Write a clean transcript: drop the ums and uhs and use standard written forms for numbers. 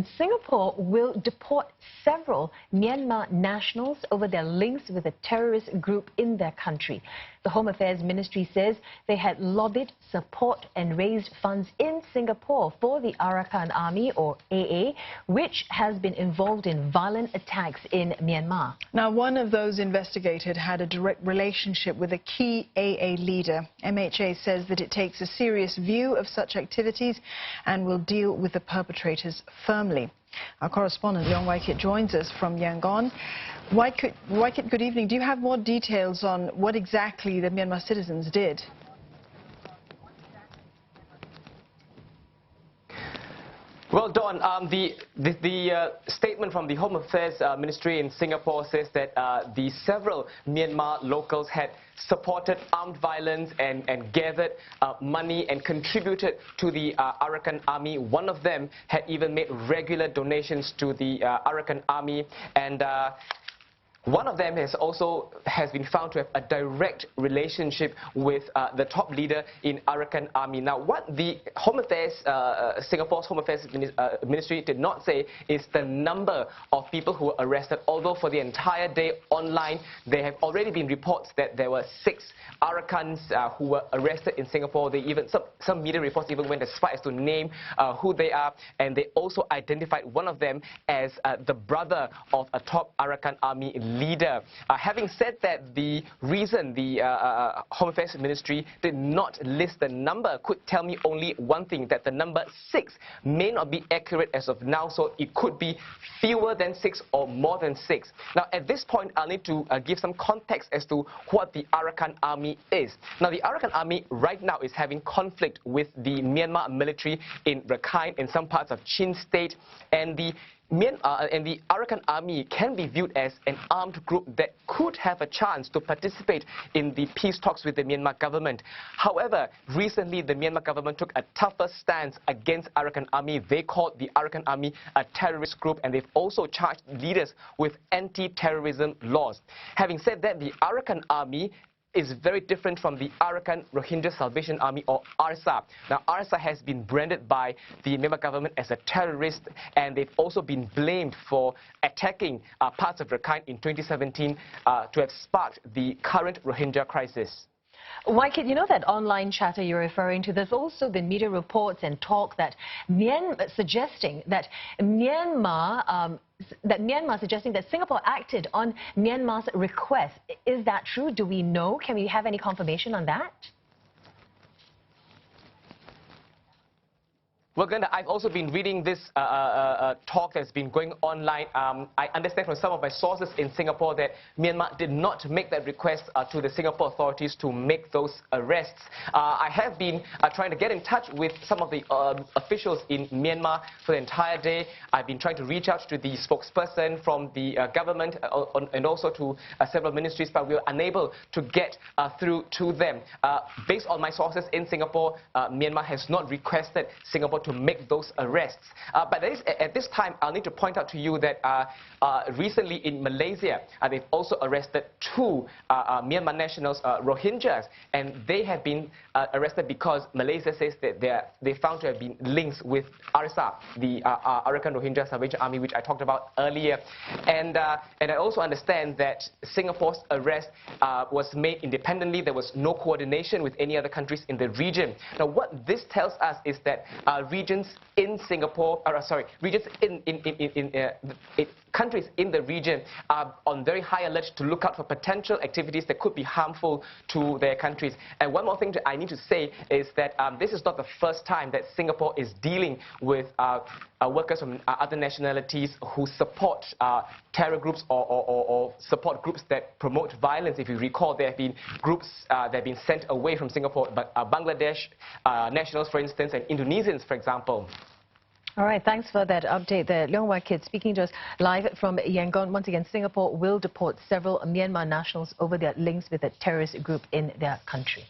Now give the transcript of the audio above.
and Singapore will deport several Myanmar nationals over their links with a terrorist group in their country. The Home Affairs Ministry says they had lobbied, support and raised funds in Singapore for the Arakan Army, or AA, which has been involved in violent attacks in Myanmar. Now, one of those investigated had a direct relationship with a key AA leader. MHA says that it takes a serious view of such activities and will deal with the perpetrators firmly. Our correspondent Leong Wai Kit joins us from Yangon. Wai Kit, good evening. Do you have more details on what exactly the Myanmar citizens did? Well, Dawn, the statement from the Home Affairs Ministry in Singapore says that the several Myanmar locals had supported armed violence and gathered money and contributed to the Arakan Army. One of them had even made regular donations to the Arakan Army, and one of them has been found to have a direct relationship with the top leader in Arakan Army. Now, what the Home Affairs, Singapore's Home Affairs Ministry did not say is the number of people who were arrested, although for the entire day online, there have already been reports that there were 6 Arakans who were arrested in Singapore. They even, some media reports even went as far as to name who they are, and they also identified one of them as the brother of a top Arakan Army leader. Having said that, the reason the Home Affairs Ministry did not list the number could tell me only one thing, that the number 6 may not be accurate as of now, so it could be fewer than 6 or more than 6. Now, at this point, I'll need to give some context as to what the Arakan Army is. Now, the Arakan Army right now is having conflict with the Myanmar military in Rakhine, in some parts of Chin State, and the Arakan Army can be viewed as an armed group that could have a chance to participate in the peace talks with the Myanmar government. However, recently the Myanmar government took a tougher stance against Arakan Army. They called the Arakan Army a terrorist group, and they've also charged leaders with anti-terrorism laws. Having said that, the Arakan Army is very different from the Arakan Rohingya Salvation Army, or ARSA. Now, ARSA has been branded by the Myanmar government as a terrorist, and they've also been blamed for attacking parts of Rakhine in 2017 to have sparked the current Rohingya crisis. Wai Kit, you know that online chatter you're referring to, there's also been media reports and talk that suggesting that Myanmar suggesting that Singapore acted on Myanmar's request. Is that true? Do we know? Can we have any confirmation on that? Well, Glenda, I've also been reading this talk that's been going online. I understand from some of my sources in Singapore that Myanmar did not make that request to the Singapore authorities to make those arrests. I have been trying to get in touch with some of the officials in Myanmar for the entire day. I've been trying to reach out to the spokesperson from the government and also to several ministries, but we were unable to get through to them. Based on my sources in Singapore, Myanmar has not requested Singapore to make those arrests. But at this time, I'll need to point out to you that recently in Malaysia, they've also arrested 2 Myanmar nationals, Rohingyas, and they have been arrested because Malaysia says that they found to have been links with ARSA, the Arakan Rohingya Salvation Army, which I talked about earlier. And I also understand that Singapore's arrest was made independently. There was no coordination with any other countries in the region. Now, what this tells us is that regions in Singapore, regions countries in the region are on very high alert to look out for potential activities that could be harmful to their countries. And one more thing that I need to say is that this is not the first time that Singapore is dealing with workers from other nationalities who support terror groups or support groups that promote violence. If you recall, there have been groups that have been sent away from Singapore, but Bangladesh nationals, for instance, and Indonesians, for example. All right, thanks for that update there. Leong Wai Kit speaking to us live from Yangon. Once again, Singapore will deport several Myanmar nationals over their links with a terrorist group in their country.